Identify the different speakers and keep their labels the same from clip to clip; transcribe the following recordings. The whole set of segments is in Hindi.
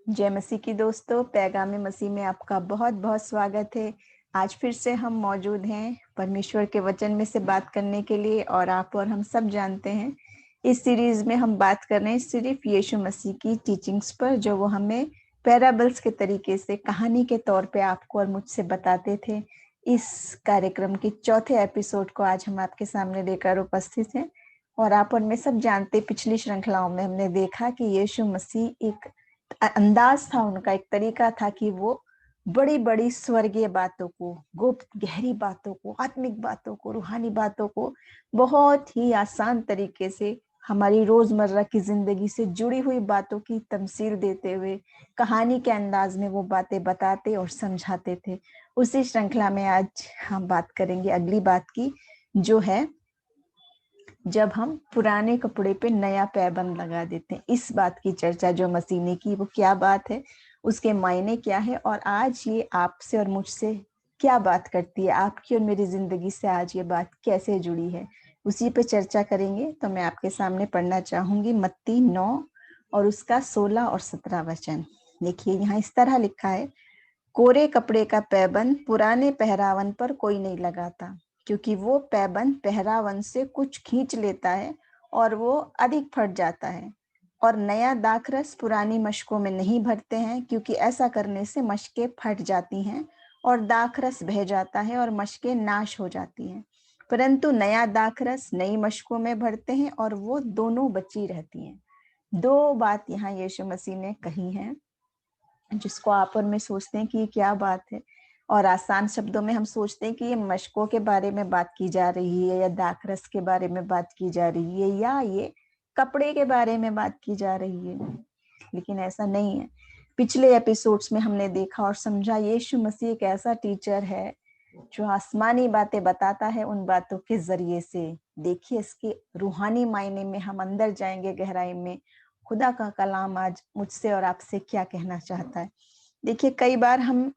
Speaker 1: जय मसीह की दोस्तों, पैगाम मसीह में आपका बहुत बहुत स्वागत है। आज फिर से हम मौजूद हैं परमेश्वर के वचन में से बात करने के लिए। और आप और हम सब जानते हैं इस सीरीज में हम बात कर रहे हैं सिर्फ यीशु मसीह की टीचिंग्स पर, जो वो हमें पैराबल्स के तरीके से कहानी के तौर पे आपको और मुझसे बताते थे। इस कार्यक्रम के चौथे एपिसोड को आज हम आपके सामने लेकर उपस्थित हैं। और आप और मैं सब जानते, पिछली श्रृंखलाओं में हमने देखा कि यीशु मसीह एक अंदाज था, उनका एक तरीका था कि वो बड़ी बड़ी स्वर्गीय बातों को, गुप्त गहरी बातों को, आत्मिक बातों को, रूहानी बातों को बहुत ही आसान तरीके से हमारी रोजमर्रा की जिंदगी से जुड़ी हुई बातों की तमसील देते हुए कहानी के अंदाज में वो बातें बताते और समझाते थे। उसी श्रृंखला में आज हम बात करेंगे अगली बात की, जो है जब हम पुराने कपड़े पे नया पैबंद लगा देते हैं। इस बात की चर्चा जो मसीह ने की, वो क्या बात है, उसके मायने क्या है, और आज ये आपसे और मुझसे क्या बात करती है, आपकी और मेरी जिंदगी से आज ये बात कैसे जुड़ी है, उसी पे चर्चा करेंगे। तो मैं आपके सामने पढ़ना चाहूंगी मत्ती 9 और उसका 16 और 17 वचन। देखिए, यहाँ इस तरह लिखा है, कोरे कपड़े का पैबंद पुराने पहरावन पर कोई नहीं लगाता, क्योंकि वो पैबंद पहरावन से कुछ खींच लेता है और वो अधिक फट जाता है। और नया दाखरस पुरानी मशकों में नहीं भरते हैं, क्योंकि ऐसा करने से मशकें फट जाती हैं और दाखरस बह जाता है और मशकें नाश हो जाती हैं। परंतु नया दाखरस नई मशकों में भरते हैं और वो दोनों बची रहती हैं। दो बात यहाँ यीशु मसीह ने कही है, जिसको आप और मैं सोचते हैं कि ये क्या बात है। और आसान शब्दों में हम सोचते हैं कि ये मशकों के बारे में बात की जा रही है, या दाखरस के बारे में बात की जा रही है, या ये कपड़े के बारे में बात की जा रही है। लेकिन ऐसा नहीं है। पिछले एपिसोड्स में हमने देखा और समझा, यीशु मसीह एक ऐसा टीचर है जो आसमानी बातें बताता है उन बातों के जरिए से। देखिए, इसके रूहानी मायने में हम अंदर जाएंगे, गहराई में खुदा का कलाम आज मुझसे और आपसे क्या कहना चाहता है। देखिए, कई बार हम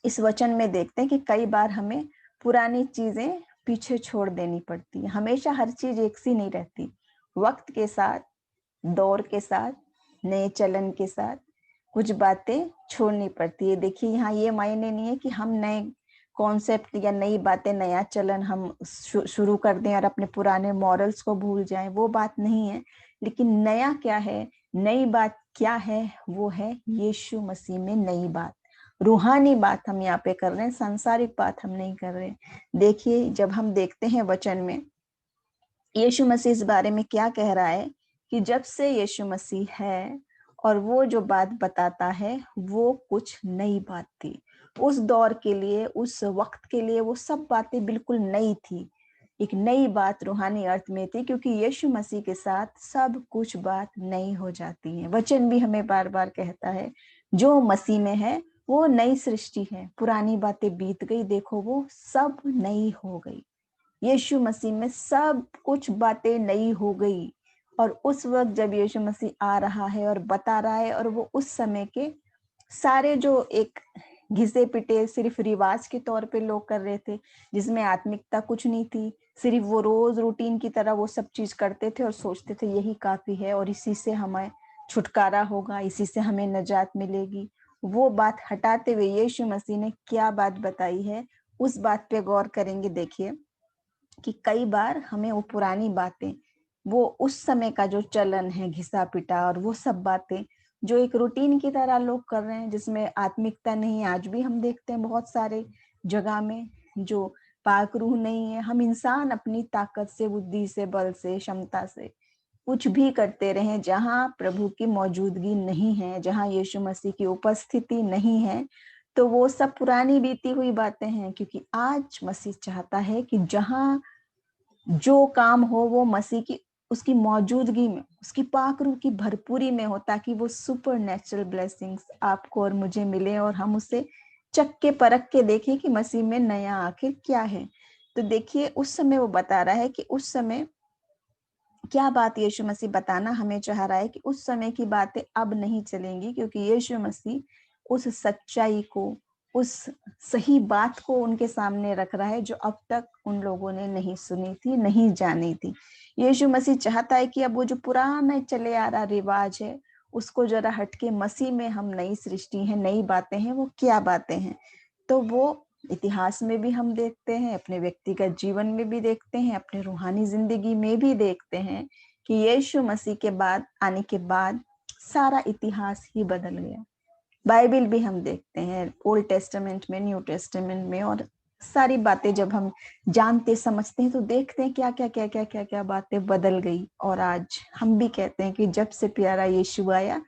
Speaker 1: इस वचन में देखते हैं कि कई बार हमें पुरानी चीजें पीछे छोड़ देनी पड़ती है। हमेशा हर चीज एक सी नहीं रहती। वक्त के साथ, दौर के साथ, नए चलन के साथ कुछ बातें छोड़नी पड़ती है। देखिए, यहाँ ये मायने नहीं है कि हम नए कॉन्सेप्ट या नई बातें, नया चलन हम शुरू कर दें और अपने पुराने मॉरल्स को भूल जाएं, वो बात नहीं है। लेकिन नया क्या है, नई बात क्या है, वो है यीशु मसीह में नई बात, रूहानी बात हम यहाँ पे कर रहे हैं, सांसारिक बात हम नहीं कर रहे। देखिए, जब हम देखते हैं वचन में यीशु मसीह इस बारे में क्या कह रहा है कि जब से यीशु मसीह है और वो जो बात बताता है वो कुछ नई बात थी। उस दौर के लिए, उस वक्त के लिए वो सब बातें बिल्कुल नई थी। एक नई बात रूहानी अर्थ में थी, क्योंकि यीशु मसीह के साथ सब कुछ बात नई हो जाती है। वचन भी हमें बार बार कहता है, जो मसीह में है वो नई सृष्टि है, पुरानी बातें बीत गई, देखो वो सब नई हो गई। यीशु मसीह में सब कुछ बातें नई हो गई। और उस वक्त जब यीशु मसीह आ रहा है और बता रहा है, और वो उस समय के सारे जो एक घिसे पिटे सिर्फ रिवाज के तौर पे लोग कर रहे थे, जिसमें आत्मिकता कुछ नहीं थी, सिर्फ वो रोज रूटीन की तरह वो सब चीज करते थे और सोचते थे यही काफी है और इसी से हमें छुटकारा होगा, इसी से हमें नजात मिलेगी। वो बात हटाते हुए यीशु मसीह ने क्या बात बताई है, उस बात पे गौर करेंगे। देखिए कि कई बार हमें वो पुरानी बातें, वो उस समय का जो चलन है घिसा पिटा, और वो सब बातें जो एक रूटीन की तरह लोग कर रहे हैं, जिसमें आत्मिकता नहीं है। आज भी हम देखते हैं बहुत सारे जगह में जो पाक रूह नहीं है। हम इंसान अपनी ताकत से, बुद्धि से, बल से, क्षमता से कुछ भी करते रहे, जहां प्रभु की मौजूदगी नहीं है, जहां यीशु मसीह की उपस्थिति नहीं है, तो वो सब पुरानी बीती हुई बातें हैं। क्योंकि आज मसीह चाहता है कि जहां जो काम हो वो मसीह की, उसकी मौजूदगी में, उसकी पाक रूह की भरपूरी में हो, ताकि वो सुपर नेचुरल ब्लेसिंग्स आपको और मुझे मिले और हम उसे चख के परख के देखें कि मसीह में नया आखिर क्या है। तो देखिए, उस समय वो बता रहा है कि उस समय क्या बात यीशु मसीह बताना हमें चाह रहा है, कि उस समय की बातें अब नहीं चलेंगी, क्योंकि यीशु मसीह उस सच्चाई को, उस सही बात को उनके सामने रख रहा है, जो अब तक उन लोगों ने नहीं सुनी थी, नहीं जानी थी। यीशु मसीह चाहता है कि अब वो जो पुराना चले आ रहा रिवाज है उसको जरा हटके मसीह में हम नई सृष्टि हैं, नई बातें हैं, वो क्या बातें हैं। तो वो इतिहास में भी हम देखते हैं, अपने व्यक्तिगत जीवन में भी देखते हैं, अपने रूहानी जिंदगी में भी देखते हैं कि यीशु मसीह के बाद आने के बाद सारा इतिहास ही बदल गया। बाइबल भी हम देखते हैं, ओल्ड टेस्टामेंट में, न्यू टेस्टामेंट में, और सारी बातें जब हम जानते समझते हैं तो देखते हैं क्या क्या क्या क्या क्या क्या बातें बदल गई। और आज हम भी कहते हैं कि जब से प्यारा यीशु आया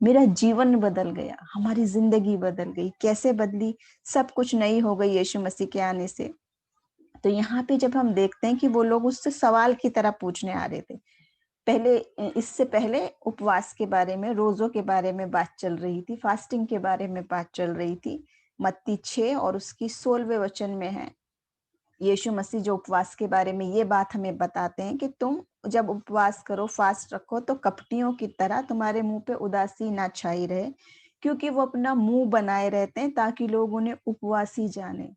Speaker 1: मेरा जीवन बदल गया, हमारी जिंदगी बदल गई। कैसे बदली? सब कुछ नई हो गई यीशु मसीह के आने से। तो यहाँ पे जब हम देखते हैं कि वो लोग उससे सवाल की तरह पूछने आ रहे थे, पहले इससे पहले उपवास के बारे में, रोजों के बारे में बात चल रही थी, फास्टिंग के बारे में बात चल रही थी। मत्ती 6 और उसकी 16वें वचन में है यीशु मसीह जो उपवास के बारे में ये बात हमें बताते हैं कि तुम जब उपवास करो, फास्ट रखो, तो कपटियों की तरह तुम्हारे मुंह पे उदासी ना छाई रहे, क्योंकि वो अपना मुंह बनाए रहते हैं ताकि लोग उन्हें उपवासी जाने।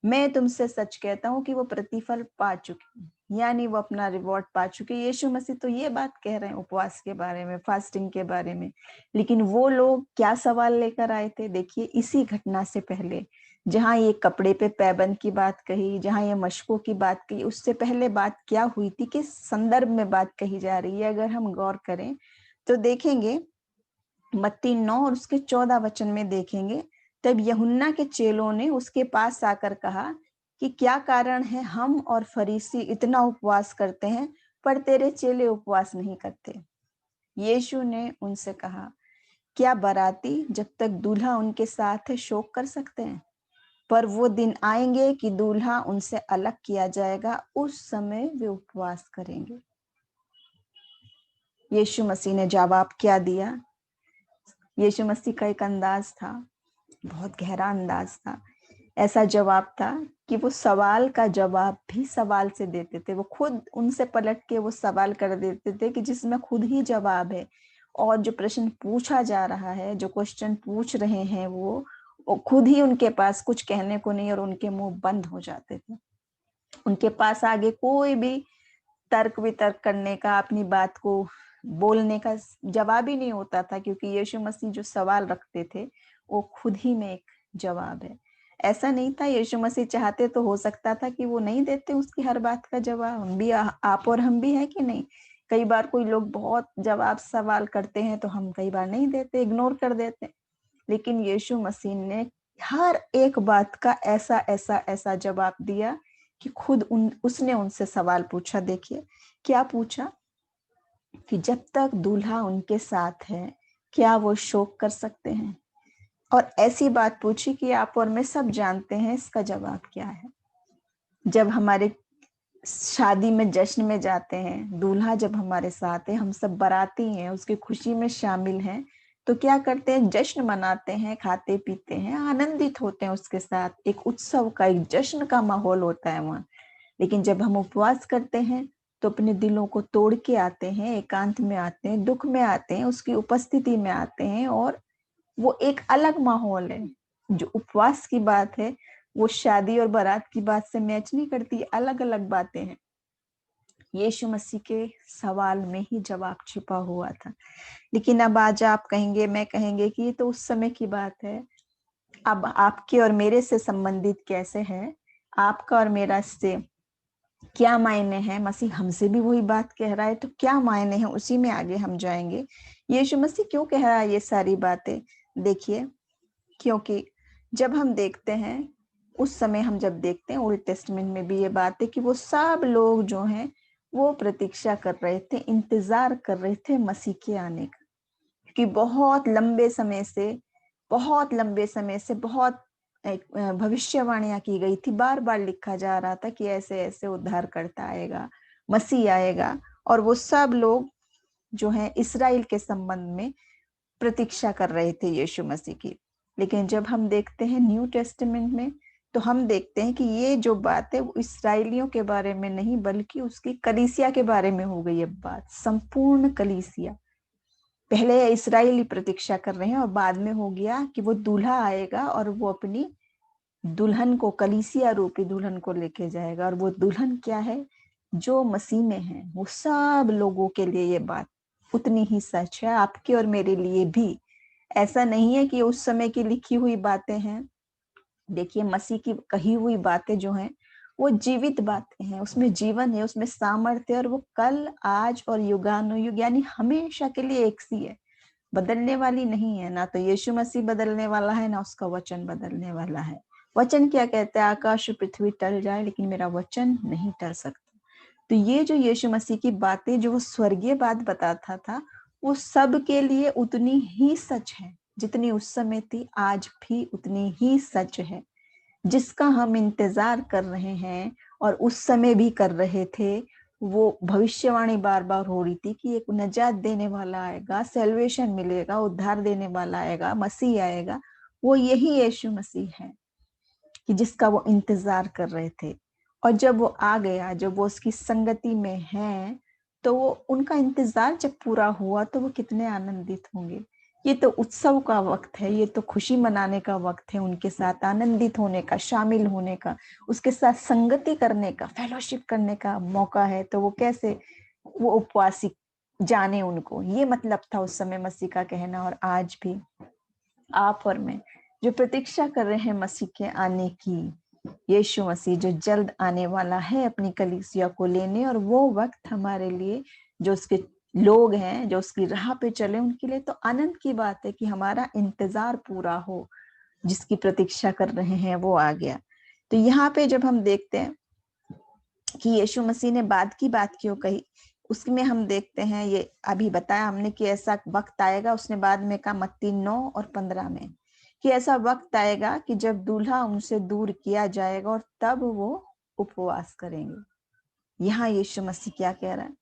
Speaker 1: मैं तुमसे सच कहता हूँ कि वो प्रतिफल पा चुके, यानी वो अपना रिवॉर्ड पा चुके। यीशु मसीह तो ये बात कह रहे हैं उपवास के बारे में, फास्टिंग के बारे में। लेकिन वो लोग क्या सवाल लेकर आए थे? देखिए, इसी घटना से पहले जहां ये कपड़े पे पैबंद की बात कही, जहां ये मशकों की बात कही, उससे पहले बात क्या हुई थी, किस संदर्भ में बात कही जा रही है? अगर हम गौर करें तो देखेंगे मत्ती 9 और उसके 14 वचन में देखेंगे, तब यूहन्ना के चेलों ने उसके पास आकर कहा कि क्या कारण है हम और फरीसी इतना उपवास करते हैं पर तेरे चेले उपवास नहीं करते? यीशु ने उनसे कहा, क्या बाराती जब तक दूल्हा उनके साथ है शोक कर सकते हैं? पर वो दिन आएंगे कि दूल्हा उनसे अलग किया जाएगा, उस समय वे उपवास करेंगे। यीशु मसीह ने जवाब क्या दिया? यीशु मसीह का एक अंदाज था, बहुत गहरा अंदाज था। ऐसा जवाब था कि वो सवाल का जवाब भी सवाल से देते थे। वो खुद उनसे पलट के वो सवाल कर देते थे कि जिसमें खुद ही जवाब है, और जो प्रश्न पूछा जा रहा है, जो क्वेश्चन पूछ रहे हैं वो खुद ही उनके पास कुछ कहने को नहीं, और उनके मुंह बंद हो जाते थे। उनके पास आगे कोई भी तर्क वितर्क करने का, अपनी बात को बोलने का जवाब ही नहीं होता था, क्योंकि यीशु मसीह जो सवाल रखते थे वो खुद ही में एक जवाब है। ऐसा नहीं था, यीशु मसीह चाहते तो हो सकता था कि वो नहीं देते उसकी हर बात का जवाब। हम भी, आप और हम भी है कि नहीं? कई बार कोई लोग बहुत जवाब सवाल करते हैं तो हम कई बार नहीं देते, इग्नोर कर देते। लेकिन यीशु मसीह ने हर एक बात का ऐसा ऐसा ऐसा जवाब दिया कि खुद उसने उनसे सवाल पूछा। देखिए क्या पूछा कि जब तक दूल्हा उनके साथ है क्या वो शोक कर सकते हैं? और ऐसी बात पूछी कि आप और मैं सब जानते हैं इसका जवाब क्या है। जब हमारे शादी में, जश्न में जाते हैं, दूल्हा जब हमारे साथ है, हम सब बाराती हैं, उसकी खुशी में शामिल हैं, तो क्या करते हैं? जश्न मनाते हैं, खाते पीते हैं, आनंदित होते हैं उसके साथ। एक उत्सव का, एक जश्न का माहौल होता है वहां। लेकिन जब हम उपवास करते हैं तो अपने दिलों को तोड़ के आते हैं, एकांत में आते हैं, दुख में आते हैं, उसकी उपस्थिति में आते हैं, और वो एक अलग माहौल है। जो उपवास की बात है वो शादी और बारात की बात से मैच नहीं करती, अलग अलग बातें हैं। यीशु मसीह के सवाल में ही जवाब छिपा हुआ था। लेकिन अब आज आप कहेंगे, मैं कहेंगे कि ये तो उस समय की बात है। अब आपके और मेरे से संबंधित कैसे है? आपका और मेरा इससे क्या मायने हैं? मसीह हमसे भी वही बात कह रहा है, तो क्या मायने हैं? उसी में आगे हम जाएंगे। यीशु मसीह क्यों कह रहा है ये सारी बातें? देखिए, क्योंकि जब हम देखते हैं, उस समय हम जब देखते हैं, ओल्ड टेस्टमेंट में भी ये बात है कि वो सब लोग जो हैं वो प्रतीक्षा कर रहे थे, इंतजार कर रहे थे मसीह के आने का। कि बहुत लंबे समय से, बहुत लंबे समय से बहुत भविष्यवाणियां की गई थी, बार बार लिखा जा रहा था कि ऐसे ऐसे उद्धार करता आएगा, मसीह आएगा। और वो सब लोग जो हैं इस्राएल के संबंध में प्रतीक्षा कर रहे थे यीशु मसीह की। लेकिन जब हम देखते हैं न्यू टेस्टामेंट में, तो हम देखते हैं कि ये जो बात है वो इसराइलियों के बारे में नहीं, बल्कि उसकी कलीसिया के बारे में हो गई है बात। संपूर्ण कलीसिया, पहले इसराइली प्रतीक्षा कर रहे हैं, और बाद में हो गया कि वो दूल्हा आएगा और वो अपनी दुल्हन को, कलीसिया रूपी दुल्हन को लेके जाएगा। और वो दुल्हन क्या है? जो मसीह में है। वो सब लोगों के लिए ये बात उतनी ही सच है आपके और मेरे लिए भी। ऐसा नहीं है कि उस समय की लिखी हुई बातें हैं। देखिए, मसीह की कही हुई बातें जो हैं वो जीवित बातें हैं, उसमें जीवन है, उसमें सामर्थ्य है, और वो कल, आज और युगानुयुग यानी हमेशा के लिए एक सी है, बदलने वाली नहीं है। ना तो यीशु मसीह बदलने वाला है, ना उसका वचन बदलने वाला है। वचन क्या कहता है? आकाश और पृथ्वी टल जाए लेकिन मेरा वचन नहीं टल सकता। तो ये जो यीशु मसीह की बातें जो वो स्वर्गीय बात बताता था, वो सब के लिए उतनी ही सच है। जितनी उस समय थी, आज भी उतनी ही सच है। जिसका हम इंतजार कर रहे हैं और उस समय भी कर रहे थे, वो भविष्यवाणी बार बार हो रही थी कि एक नजात देने वाला आएगा, सेल्वेशन मिलेगा, उद्धार देने वाला आएगा, मसीह आएगा। वो यही यीशु मसीह है कि जिसका वो इंतजार कर रहे थे। और जब वो आ गया, जब वो उसकी संगति में है, तो वो उनका इंतजार जब पूरा हुआ तो वो कितने आनंदित होंगे। ये तो उत्सव का वक्त है, ये तो खुशी मनाने का वक्त है, उनके साथ आनंदित होने का, शामिल होने का, उसके साथ संगति करने का, फेलोशिप करने का मौका है। तो वो कैसे वो उपवासी जाने उनको, ये मतलब था उस समय मसीह का कहना। और आज भी आप और मैं जो प्रतीक्षा कर रहे हैं मसीह के आने की, यीशु मसीह जो जल्द आने वाला है अपनी कलीसिया को लेने, और वो वक्त हमारे लिए, जो उसके लोग हैं, जो उसकी राह पे चले, उनके लिए तो आनंद की बात है कि हमारा इंतजार पूरा हो। जिसकी प्रतीक्षा कर रहे हैं वो आ गया। तो यहाँ पे जब हम देखते हैं कि यीशु मसीह ने बाद की बात क्यों कही, उसमें हम देखते हैं, ये अभी बताया हमने कि ऐसा वक्त आएगा, उसने बाद में कहा मत्ती 9 और 15 में, कि ऐसा वक्त आएगा कि जब दूल्हा उनसे दूर किया जाएगा और तब वो उपवास करेंगे। यहाँ यीशु मसीह क्या कह रहा है?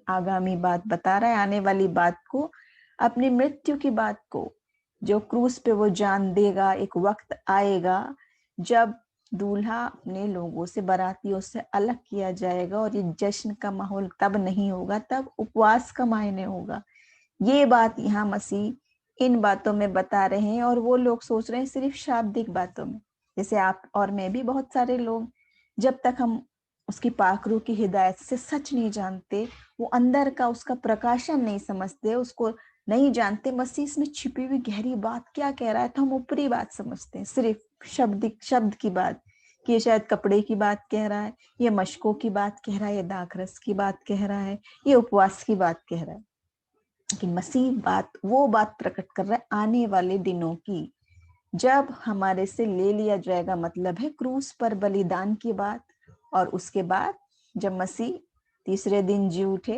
Speaker 1: आगामी बात बता रहा है, आने वाली बात को, अपनी मृत्यु की बात को, जो क्रूस पे वो जान देगा। एक वक्त आएगा जब दूल्हा अपने लोगों से, बारातियों से अलग किया जाएगा, और ये जश्न का माहौल तब नहीं होगा, तब उपवास का मायने होगा। ये बात यहाँ मसीह इन बातों में बता रहे हैं। और वो लोग सोच रहे हैं सिर्फ शाब्दिक बातों में, जैसे आप और मैं भी, बहुत सारे लोग, जब तक हम उसकी पाखरू की हिदायत से सच नहीं जानते, वो अंदर का उसका प्रकाशन नहीं समझते, उसको नहीं जानते मसीह इसमें छिपी हुई गहरी बात क्या कह रहा है, तो हम ऊपरी बात समझते हैं, सिर्फ शब्द की बात, कि ये शायद कपड़े की बात कह रहा है, ये मशकों की बात कह रहा है, ये दाखरस की बात कह रहा है, ये उपवास की बात कह रहा है। कि मसीह वो बात प्रकट कर रहा है आने वाले दिनों की, जब हमारे से ले लिया जाएगा, मतलब है क्रूस पर बलिदान की बात। और उसके बाद जब मसीह तीसरे दिन जी उठे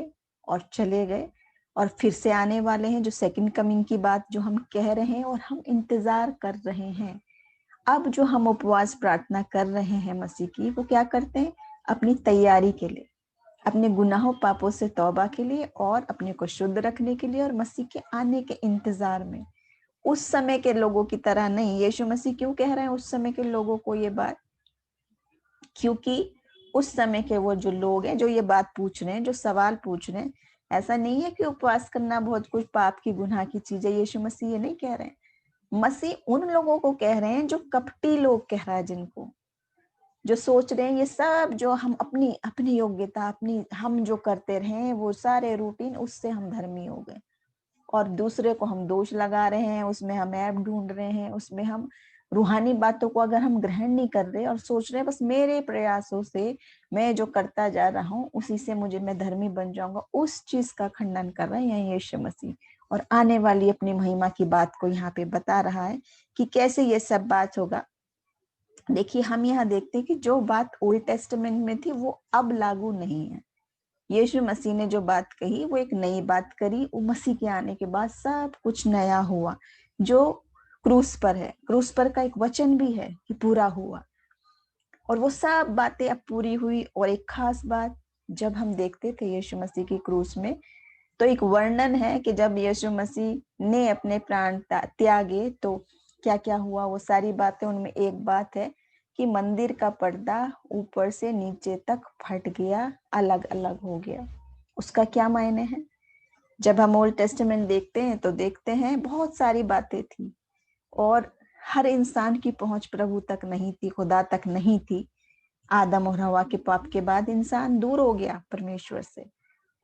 Speaker 1: और चले गए, और फिर से आने वाले हैं, जो सेकंड कमिंग की बात जो हम कह रहे हैं और हम इंतजार कर रहे हैं। अब जो हम उपवास प्रार्थना कर रहे हैं मसीह की, वो क्या करते हैं? अपनी तैयारी के लिए, अपने गुनाहों पापों से तौबा के लिए, और अपने को शुद्ध रखने के लिए, और मसीह के आने के इंतजार में। उस समय के लोगों की तरह नहीं। यीशु मसीह क्यों कह रहे हैं उस समय के लोगों को ये बात? क्योंकि उस समय के वो जो लोग हैं, जो ये बात पूछ रहे हैं, जो सवाल पूछ रहे हैं, ऐसा नहीं है कि उपवास करना बहुत कुछ पाप की, गुनाह की चीज है। यीशु मसीह ये नहीं कह रहे हैं। मसीह उन लोगों को कह रहे हैं जो कपटी लोग कह रहा है, जिनको, जो सोच रहे हैं ये सब जो हम अपनी अपनी योग्यता, अपनी हम जो करते रहे वो सारे रूटीन, उससे हम धर्मी हो गए, और दूसरे को हम दोष लगा रहे हैं, उसमें हम ऐब ढूंढ रहे हैं, उसमें हम रूहानी बातों को अगर हम ग्रहण नहीं कर रहे और सोच रहे हैं बस मेरे प्रयासों से मैं जो करता जा रहा हूँ उसी से मुझे, मैं धर्मी बन जाऊंगा, उस चीज का खंडन कर रहे हैं यीशु मसीह। और आने वाली अपनी महिमा की बात को यहाँ पे बता रहा है कि कैसे ये सब बात होगा। देखिए, हम यहाँ देखते हैं कि जो बात ओल्ड टेस्टामेंट में थी वो अब लागू नहीं है। यीशु मसीह ने जो बात कही वो एक नई बात करी। वो मसीह के आने के बाद सब कुछ नया हुआ, जो क्रूस पर है। क्रूस पर का एक वचन भी है कि पूरा हुआ, और वो सब बातें अब पूरी हुई। और एक खास बात, जब हम देखते थे यीशु मसीह की क्रूस में, तो एक वर्णन है कि जब यीशु मसीह ने अपने प्राण त्यागे तो क्या क्या हुआ, वो सारी बातें। उनमें एक बात है कि मंदिर का पर्दा ऊपर से नीचे तक फट गया, अलग अलग हो गया। उसका क्या मायने है? जब हम ओल्ड टेस्टामेंट देखते हैं तो देखते हैं बहुत सारी बातें थी, और हर इंसान की पहुंच प्रभु तक नहीं थी, खुदा तक नहीं थी। आदम और हवा के पाप के बाद इंसान दूर हो गया परमेश्वर से,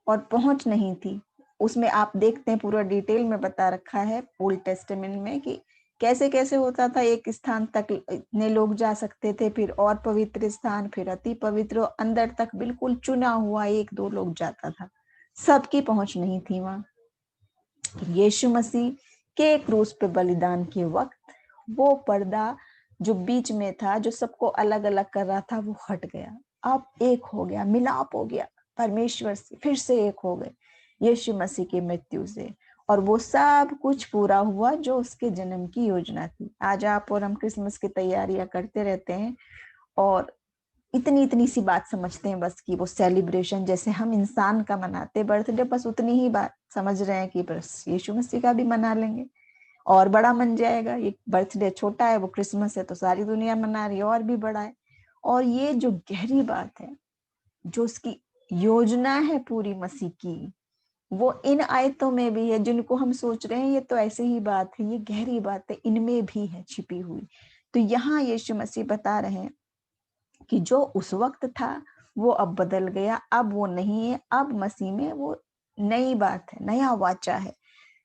Speaker 1: और पहुंच नहीं थी। उसमें आप देखते हैं पूरा डिटेल में बता रखा है ओल्ड टेस्टामेंट में कि कैसे कैसे होता था। एक स्थान तक इतने लोग जा सकते थे, फिर और पवित्र स्थान, फिर अति पवित्र, अंदर तक बिल्कुल चुना हुआ एक दो लोग जाता था, सबकी पहुंच नहीं थी वहां। यीशु मसीह के क्रूस पे बलिदान के वक्त वो पर्दा जो बीच में था, जो सबको अलग अलग कर रहा था, वो हट गया। अब एक हो गया, मिलाप हो गया परमेश्वर से, फिर से एक हो गए यीशु मसीह की मृत्यु से। और वो सब कुछ पूरा हुआ जो उसके जन्म की योजना थी। आज आप और हम क्रिसमस की तैयारियां करते रहते हैं और इतनी इतनी सी बात समझते हैं बस कि वो सेलिब्रेशन जैसे हम इंसान का मनाते बर्थडे, बस उतनी ही बात समझ रहे हैं कि बस यीशु मसीह का भी मना लेंगे और बड़ा मन जाएगा। ये बर्थडे छोटा है, वो क्रिसमस है तो सारी दुनिया मना रही है और भी बड़ा है। और ये जो गहरी बात है, जो उसकी योजना है पूरी मसीह की, वो इन आयतों में भी है। जिनको हम सोच रहे हैं ये तो ऐसे ही बात है, ये गहरी बात है, इनमें भी है छिपी हुई। तो यहाँ यीशु मसीह बता रहे हैं कि जो उस वक्त था वो अब बदल गया, अब वो नहीं है, अब मसीह में वो नई बात है, नया वाचा है।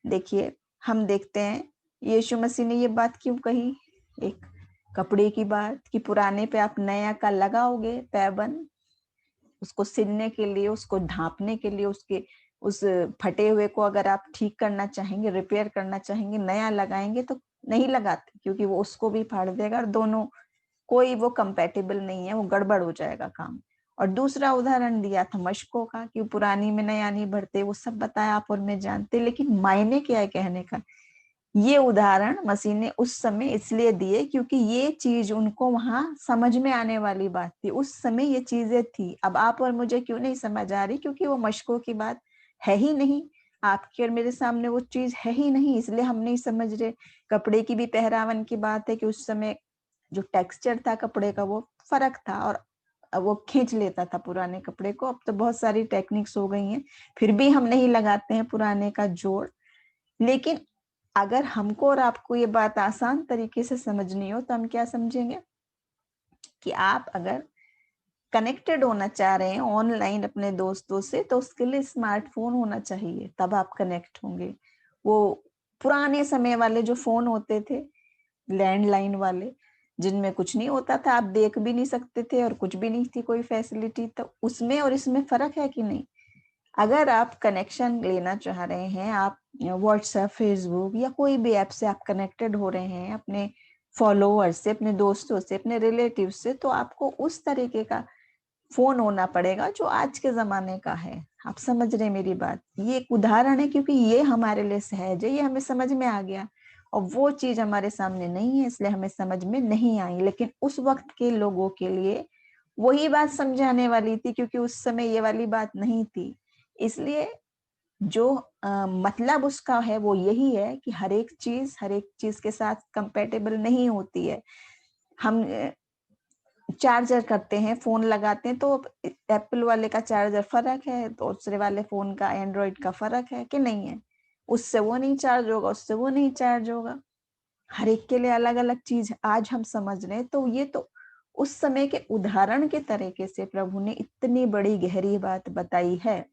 Speaker 1: देखिए, हम देखते हैं यीशु मसीह ने ये बात क्यों कही, एक कपड़े की बात, कि पुराने पे आप नया का लगाओगे पैबंद, उसको सिलने के लिए, उसको ढांपने के लिए, उसके उस फटे हुए को अगर आप ठीक करना चाहेंगे, रिपेयर करना चाहेंगे, नया लगाएंगे तो नहीं लगाते, क्योंकि वो उसको भी फाड़ देगा और दोनों कोई वो कंपैटिबल नहीं है, वो गड़बड़ हो जाएगा काम। और दूसरा उदाहरण दिया था मशकों का कि पुरानी में नया नहीं भरते, वो सब बताया आप और मैं जानते। लेकिन मायने क्या है कहने का, ये उदाहरण मसीह ने उस समय इसलिए दिए क्योंकि ये चीज उनको वहां समझ में आने वाली बात थी, उस समय ये चीजें थी। अब आप और मुझे क्यों नहीं समझ आ रही, क्योंकि वो मशकों की बात है ही नहीं, आपके और मेरे सामने वो चीज है ही नहीं, इसलिए हम नहीं समझ रहे। कपड़े की भी पहरावन की बात है कि उस समय जो टेक्सचर था कपड़े का वो फर्क था और वो खींच लेता था पुराने कपड़े को। अब तो बहुत सारी टेक्निक्स हो गई हैं, फिर भी हम नहीं लगाते हैं पुराने का जोड़। लेकिन अगर हमको और आपको ये बात आसान तरीके से समझनी हो तो हम क्या समझेंगे कि आप अगर कनेक्टेड होना चाह रहे हैं ऑनलाइन अपने दोस्तों से, तो उसके लिए स्मार्टफोन होना चाहिए, तब आप कनेक्ट होंगे। वो पुराने समय वाले जो फोन होते थे, लैंडलाइन वाले, जिनमें कुछ नहीं होता था, आप देख भी नहीं सकते थे और कुछ भी नहीं थी कोई फैसिलिटी, तो उसमें और इसमें फर्क है कि नहीं। अगर आप कनेक्शन लेना चाह रहे हैं, आप व्हाट्सएप, फेसबुक या कोई भी ऐप से आप कनेक्टेड हो रहे हैं अपने फॉलोअर्स से, अपने दोस्तों से, अपने रिलेटिव से, तो आपको उस तरीके का फोन होना पड़ेगा जो आज के जमाने का है। आप समझ रहे हैं मेरी बात, ये एक उदाहरण है क्योंकि ये हमारे लिए सहज है, ये हमें समझ में आ गया। और वो चीज हमारे सामने नहीं है इसलिए हमें समझ में नहीं आई, लेकिन उस वक्त के लोगों के लिए वही बात समझाने वाली थी, क्योंकि उस समय ये वाली बात नहीं थी। इसलिए जो मतलब उसका है वो यही है कि हर एक चीज के साथ कंपेटेबल नहीं होती है। हम चार्जर करते हैं, फोन लगाते हैं, तो एप्पल वाले का चार्जर फर्क है, तो दूसरे वाले फोन का, एंड्रॉइड का फर्क है कि नहीं है। उससे वो नहीं चार्ज होगा, उससे वो नहीं चार्ज होगा, हर एक के लिए अलग अलग चीज आज हम समझ रहे हैं। तो ये तो उस समय के उदाहरण के तरीके से प्रभु ने इतनी बड़ी गहरी बात बताई है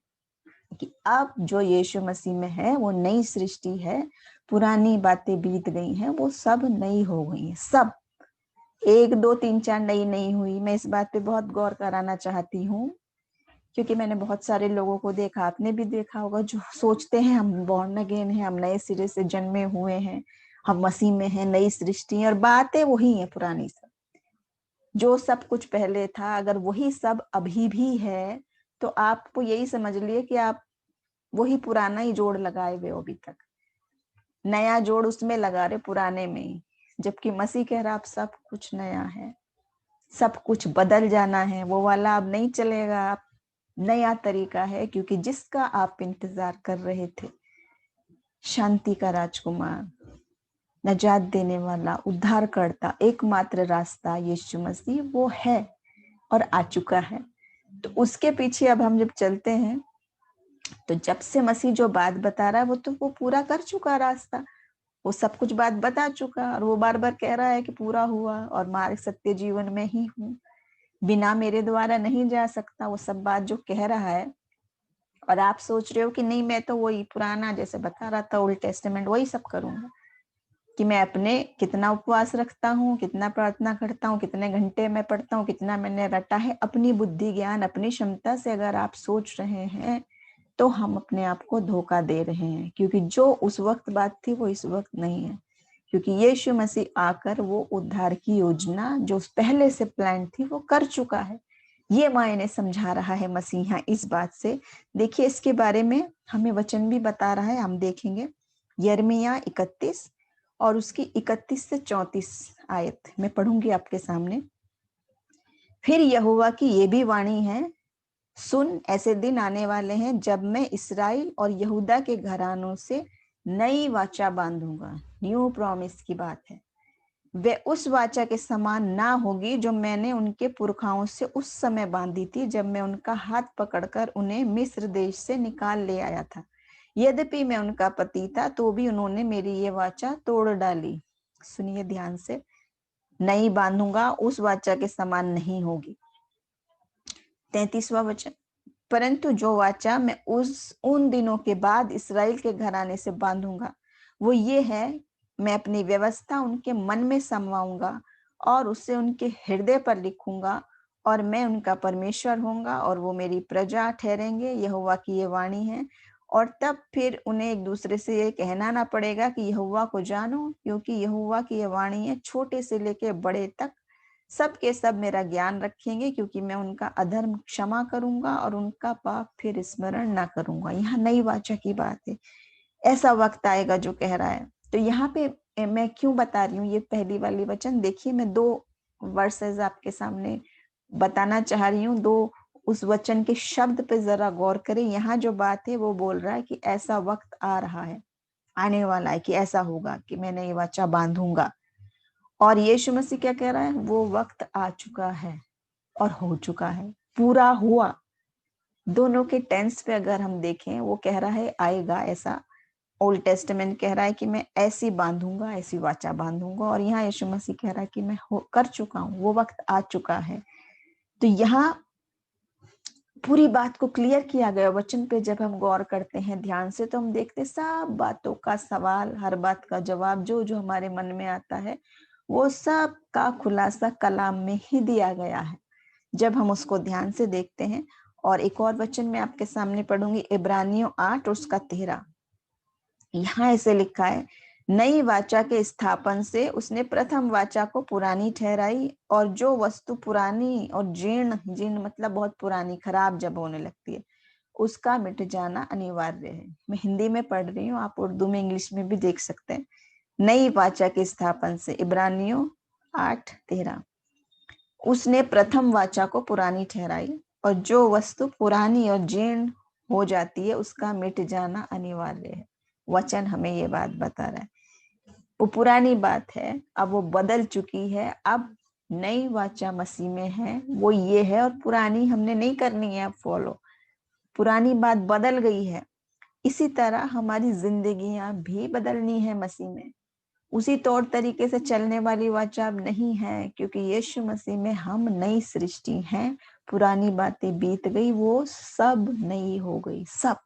Speaker 1: कि अब जो यीशु मसीह में है वो नई सृष्टि है, पुरानी बातें बीत गई हैं, वो सब नई हो गई हैं, सब एक दो तीन चार नई नहीं हुई। मैं इस बात पे बहुत गौर कराना चाहती हूँ, क्योंकि मैंने बहुत सारे लोगों को देखा, आपने भी देखा होगा, जो सोचते हैं हम बॉर्न अगेन हैं, हम नए सिरे से जन्मे हुए हैं, हम मसीह में हैं, नई सृष्टि, और बातें वही है पुरानी सब, जो सब कुछ पहले था अगर वही सब अभी भी है, तो आपको यही समझ लिए कि आप वही पुराना ही जोड़ लगाए हुए हो अभी तक, नया जोड़ उसमें लगा रहे पुराने में ही। जबकि मसीह कह रहा अब सब कुछ नया है, सब कुछ बदल जाना है, वो वाला अब नहीं चलेगा, अब नया तरीका है। क्योंकि जिसका आप इंतजार कर रहे थे, शांति का राजकुमार, नजात देने वाला, उद्धार करता, एकमात्र रास्ता यीशु मसीह, वो है और आ चुका है। तो उसके पीछे अब हम जब चलते हैं, तो जब से मसीह जो बात बता रहा है वो तो वो पूरा कर चुका रास्ता, वो सब कुछ बात बता चुका, और वो बार बार कह रहा है कि पूरा हुआ और मार्ग सत्य जीवन में ही हूँ, बिना मेरे द्वारा नहीं जा सकता। वो सब बात जो कह रहा है और आप सोच रहे हो कि नहीं, मैं तो वही पुराना जैसे बता रहा था ओल्ड टेस्टामेंट वही सब करूंगा, कि मैं अपने कितना उपवास रखता हूँ, कितना प्रार्थना करता हूँ, कितने घंटे मैं पढ़ता हूँ, कितना मैंने रटा है, अपनी बुद्धि ज्ञान अपनी क्षमता से अगर आप सोच रहे हैं तो हम अपने आप को धोखा दे रहे हैं, क्योंकि जो उस वक्त बात थी वो इस वक्त नहीं है। क्योंकि यीशु मसीह आकर वो उद्धार की योजना जो पहले से प्लान थी वो कर चुका है। ये मायने समझा रहा है मसीहा इस बात से। देखिए इसके बारे में हमें वचन भी बता रहा है, हम देखेंगे यिर्मयाह 31 और उसकी 31 से 34 आयत मैं पढ़ूंगी आपके सामने। फिर यहोवा की ये भी वाणी है, सुन, ऐसे दिन आने वाले हैं जब मैं इस्राएल और यहूदा के घरानों से नई वाचा बांधूंगा। न्यू प्रॉमिस की बात है। वे उस वाचा के समान ना होगी जो मैंने उनके पुरखाओं से उस समय बांधी थी, जब मैं उनका हाथ पकड़कर उन्हें मिस्र देश से निकाल ले आया था। यद्यपि मैं उनका पति था तो भी उन्होंने मेरी ये वाचा तोड़ डाली। सुनिए ध्यान से, नई बांधूंगा उस वाचा के समान नहीं होगी। 33वां वचन, परंतु जो वाचा मैं उन दिनों के बाद इस्राएल के घराने से बांधूंगा वो ये है, मैं अपनी व्यवस्था उनके मन में समाऊंगा और उसे उनके हृदय पर लिखूंगा, और मैं उनका परमेश्वर होऊंगा और वो मेरी प्रजा ठहरेंगे। यहोवा की ये वाणी है। और तब फिर उन्हें एक दूसरे से ये कहना ना पड़ेगा कि यहोवा को जानो, क्योंकि यहोवा की ये वाणी है, छोटे से लेके बड़े तक सब के सब मेरा ज्ञान रखेंगे, क्योंकि मैं उनका अधर्म क्षमा करूंगा और उनका पाप फिर स्मरण ना करूंगा। यहाँ नई वाचा की बात है, ऐसा वक्त आएगा जो कह रहा है। तो यहाँ पे मैं क्यों बता रही हूँ ये पहली वाली वचन, देखिए मैं 2 वर्सेस आपके सामने बताना चाह रही हूँ। 2 उस वचन के शब्द पे जरा गौर करें। यहाँ जो बात है वो बोल रहा है कि ऐसा वक्त आ रहा है, आने वाला है, कि ऐसा होगा कि मैं नई वाचा बांधूंगा। और यीशु मसीह क्या कह रहा है, वो वक्त आ चुका है और हो चुका है, पूरा हुआ। दोनों के टेंस पे अगर हम देखें, वो कह रहा है आएगा ऐसा। ओल्ड टेस्टामेंट कह रहा है कि मैं ऐसी बांधूंगा, ऐसी वाचा बांधूंगा, और यहाँ यीशु मसीह कह रहा है कि मैं कर चुका हूँ, वो वक्त आ चुका है। तो यहाँ पूरी बात को क्लियर किया गया वचन पे। जब हम गौर करते हैं ध्यान से तो हम देखते सब बातों का सवाल, हर बात का जवाब जो जो हमारे मन में आता है वो सब का खुलासा कलाम में ही दिया गया है, जब हम उसको ध्यान से देखते हैं। और एक और वचन मैं आपके सामने पढ़ूंगी, इब्रानियों 8 उसका 13। यहाँ ऐसे लिखा है, नई वाचा के स्थापन से उसने प्रथम वाचा को पुरानी ठहराई, और जो वस्तु पुरानी और जीर्ण, जीर्ण मतलब बहुत पुरानी, खराब जब होने लगती है, उसका मिट जाना अनिवार्य है। मैं हिंदी में पढ़ रही हूँ, आप उर्दू में इंग्लिश में भी देख सकते हैं। नई वाचा के स्थापन से, इब्रानियों 8:13, उसने प्रथम वाचा को पुरानी ठहराई, और जो वस्तु पुरानी और जीर्ण हो जाती है उसका मिट जाना अनिवार्य है। वचन हमें ये बात बता रहा है। वो पुरानी बात है, अब वो बदल चुकी है, अब नई वाचा मसीह में है, वो ये है, और पुरानी हमने नहीं करनी है अब फॉलो। पुरानी बात बदल गई है। इसी तरह हमारी जिंदगियां भी बदलनी है मसीह में। उसी तौर तरीके से चलने वाली वाचा अब नहीं है, क्योंकि यीशु मसीह में हम नई सृष्टि हैं। पुरानी बातें बीत गई, वो सब नई हो गई। सब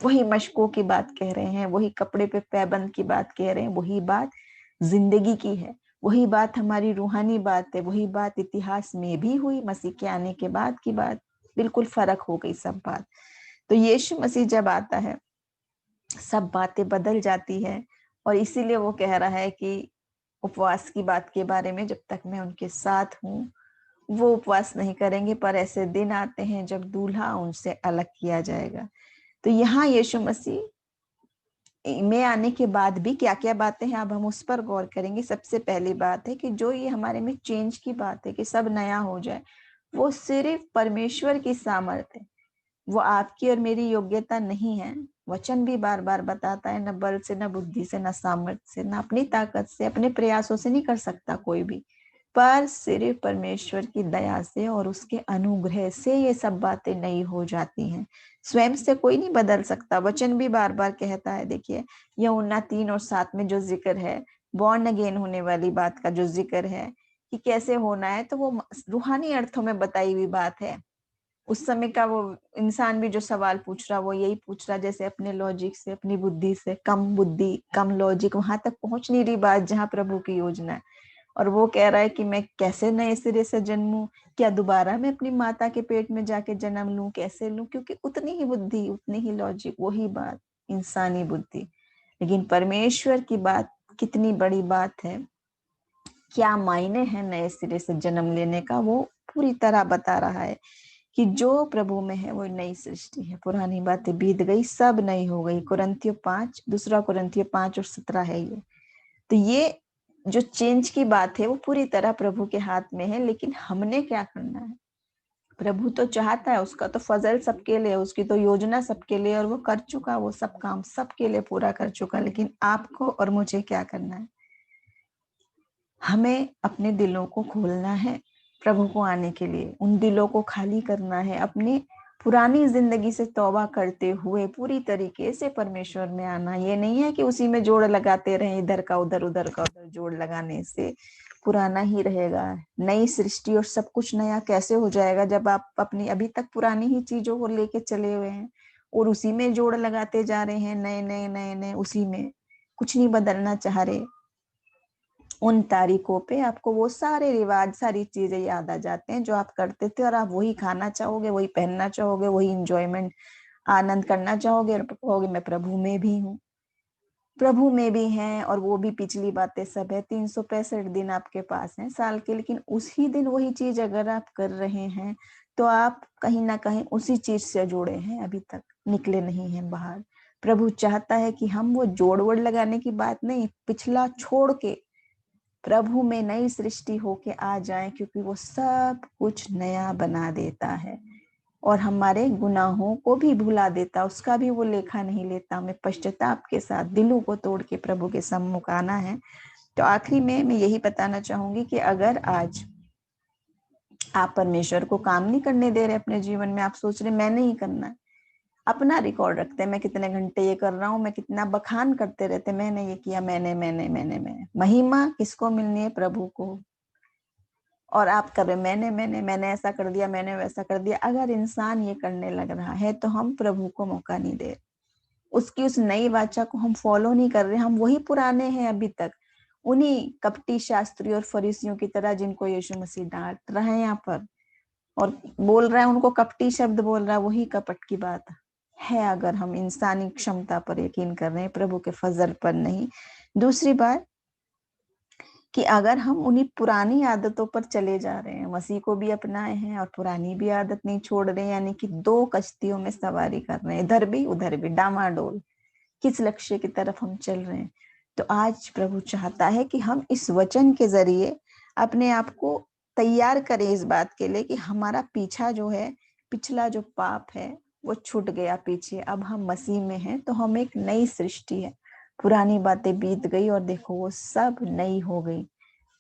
Speaker 1: वही मशकों की बात कह रहे हैं, वही कपड़े पे पैबंद की बात कह रहे हैं, वही बात जिंदगी की है, वही बात हमारी रूहानी बात है, वही बात इतिहास में भी हुई, मसीह के आने के बाद की बात बिल्कुल फर्क हो गई सब बात। तो यीशु मसीह जब आता है सब बातें बदल जाती है। और इसीलिए वो कह रहा है कि उपवास की बात के बारे में, जब तक मैं उनके साथ हूँ वो उपवास नहीं करेंगे, पर ऐसे दिन आते हैं जब दूल्हा उनसे अलग किया जाएगा। तो यहाँ यीशु मसीह में आने के बाद भी क्या क्या बातें हैं, अब हम उस पर गौर करेंगे। सबसे पहली बात है कि जो ये हमारे में चेंज की बात है कि सब नया हो जाए, वो सिर्फ परमेश्वर की सामर्थ है, वो आपकी और मेरी योग्यता नहीं है। वचन भी बार बार बताता है, न बल से, न बुद्धि से, न सामर्थ्य से, न अपनी ताकत से, अपने प्रयासों से नहीं कर सकता कोई भी, पर सिर्फ परमेश्वर की दया से और उसके अनुग्रह से ये सब बातें नई हो जाती हैं। स्वयं से कोई नहीं बदल सकता। वचन भी बार बार कहता है, देखिए यूहन्ना 3:7 में जो जिक्र है बॉर्न अगेन होने वाली बात का, जो जिक्र है कि कैसे होना है, तो वो रूहानी अर्थों में बताई हुई बात है। उस समय का वो इंसान भी जो सवाल पूछ रहा वो यही पूछ रहा जैसे अपने लॉजिक से, अपनी बुद्धि से, कम बुद्धि कम लॉजिक, वहां तक पहुंच नहीं रही बात जहां प्रभु की योजना है। और वो कह रहा है कि मैं कैसे नए सिरे से जन्मूं, क्या दोबारा मैं अपनी माता के पेट में जाके जन्म लूं, कैसे लूं, क्योंकि उतनी ही बुद्धि उतनी ही लॉजिक, वही बात इंसानी बुद्धि। लेकिन परमेश्वर की बात कितनी बड़ी बात है, क्या मायने हैं नए सिरे से जन्म लेने का, वो पूरी तरह बता रहा है कि जो प्रभु में है वो नई सृष्टि है, पुरानी बातें बीत गई, सब नई हो गई। कुरिन्थियों 5, दूसरा कुरिन्थियों 5:17 है ये। तो ये जो चेंज की बात है वो पूरी तरह प्रभु के हाथ में है, लेकिन हमने क्या करना है। प्रभु तो चाहता है, उसका तो फजल सबके लिए, उसकी तो योजना सबके लिए, और वो कर चुका, वो सब काम सबके लिए पूरा कर चुका। लेकिन आपको और मुझे क्या करना है, हमें अपने दिलों को खोलना है प्रभु को आने के लिए, उन दिलों को खाली करना है, अपनी पुरानी जिंदगी से तौबा करते हुए पूरी तरीके से परमेश्वर में आना। ये नहीं है कि उसी में जोड़ लगाते रहें, इधर का उधर उधर का उधर, जोड़ लगाने से पुराना ही रहेगा। नई सृष्टि और सब कुछ नया कैसे हो जाएगा जब आप अपनी अभी तक पुरानी ही चीजों को लेके चले हुए हैं और उसी में जोड़ लगाते जा रहे हैं, नए नए नए नए, उसी में कुछ नहीं बदलना चाह रहे। उन तारीखों पे आपको वो सारे रिवाज, सारी चीजें याद आ जाते हैं जो आप करते थे, और आप वही खाना चाहोगे, वही पहनना चाहोगे, वही इंजॉयमेंट आनंद करना चाहोगे, और कहोगे मैं प्रभु में भी हूँ, प्रभु में भी हैं। और वो भी पिछली बातें सब है, 365 दिन आपके पास हैं साल के, लेकिन उसी दिन वही चीज अगर आप कर रहे हैं तो आप कहीं ना कहीं उसी चीज से जुड़े हैं, अभी तक निकले नहीं हैं बाहर। प्रभु चाहता है कि हम वो जोड़ वोड़ लगाने की बात नहीं, पिछला छोड़ के प्रभु में नई सृष्टि होके आ जाए, क्योंकि वो सब कुछ नया बना देता है और हमारे गुनाहों को भी भुला देता, उसका भी वो लेखा नहीं लेता। हमें पश्चाताप के साथ दिलों को तोड़ के प्रभु के सम्मुख आना है। तो आखिरी में मैं यही बताना चाहूंगी कि अगर आज आप परमेश्वर को काम नहीं करने दे रहे अपने जीवन में, आप सोच रहे मैंने ही करना है, अपना रिकॉर्ड रखते हैं, मैं कितने घंटे ये कर रहा हूँ, मैं कितना बखान करते रहते, मैंने ये किया, मैंने। महिमा किसको मिलनी है, प्रभु को। और आप कर रहे मैंने ऐसा कर दिया, मैंने वैसा कर दिया। अगर इंसान ये करने लग रहा है तो हम प्रभु को मौका नहीं दे, उसकी उस नई वाचा को हम फॉलो नहीं कर रहे, हम वही पुराने हैं अभी तक, उन्हीं कपटी शास्त्री और फरीसियों की तरह जिनको यीशु मसीह डांट रहा है यहाँ पर और बोल रहा है, उनको कपटी शब्द बोल रहा है, वही कपट की बात है। अगर हम इंसानी क्षमता पर यकीन कर रहे हैं, प्रभु के फजल पर नहीं। दूसरी बात कि अगर हम उन्हीं पुरानी आदतों पर चले जा रहे हैं, मसीह को भी अपनाए हैं और पुरानी भी आदत नहीं छोड़ रहे, यानी कि दो कश्तियों में सवारी कर रहे हैं, इधर भी उधर भी, डामाडोल, किस लक्ष्य की तरफ हम चल रहे हैं। तो आज प्रभु चाहता है कि हम इस वचन के जरिए अपने आप को तैयार करें इस बात के लिए कि हमारा पीछा जो है, पिछला जो पाप है वो छूट गया पीछे, अब हम मसीह में हैं, तो हम एक नई सृष्टि है, पुरानी बातें बीत गई और देखो वो सब नई हो गई।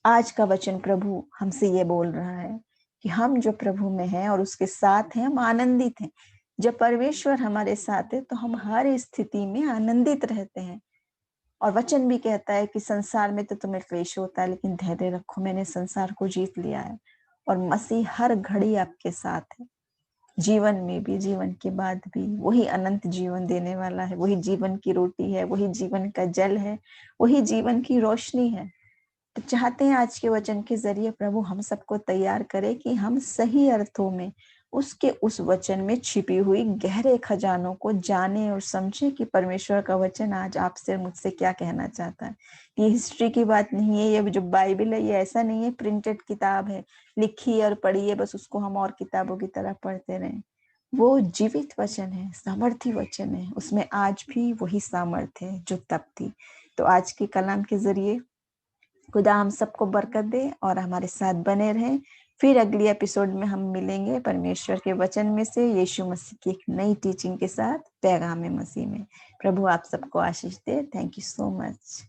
Speaker 1: आज का वचन प्रभु हमसे ये बोल रहा है कि हम जो प्रभु में हैं और उसके साथ हैं, हम आनंदित हैं। जब परमेश्वर हमारे साथ है तो हम हर स्थिति में आनंदित रहते हैं। और वचन भी कहता है कि संसार में तो तुम्हें क्लेश होता है, लेकिन धैर्य रखो, मैंने संसार को जीत लिया है। और मसीह हर घड़ी आपके साथ है, जीवन में भी, जीवन के बाद भी। वही अनंत जीवन देने वाला है, वही जीवन की रोटी है, वही जीवन का जल है, वही जीवन की रोशनी है। तो चाहते हैं आज के वचन के जरिए प्रभु हम सबको तैयार करे कि हम सही अर्थों में उसके उस वचन में छिपी हुई गहरे खजानों को जाने और समझे कि परमेश्वर का वचन आज आपसे मुझसे क्या कहना चाहता है। ये हिस्ट्री की बात नहीं है, ये जो बाइबल है ये ऐसा नहीं है प्रिंटेड किताब है, लिखी और पढ़ी है, बस उसको हम और किताबों की तरह पढ़ते रहें। वो जीवित वचन है, सामर्थी वचन है, उसमें आज भी वही सामर्थ्य है जो तब थी। तो आज के कलाम के जरिए खुदा हम सबको बरकत दे और हमारे साथ बने रहें। फिर अगली एपिसोड में हम मिलेंगे परमेश्वर के वचन में से यीशु मसीह की एक नई टीचिंग के साथ, पैगाम मसीह में। प्रभु आप सबको आशीष दे। Thank you so much.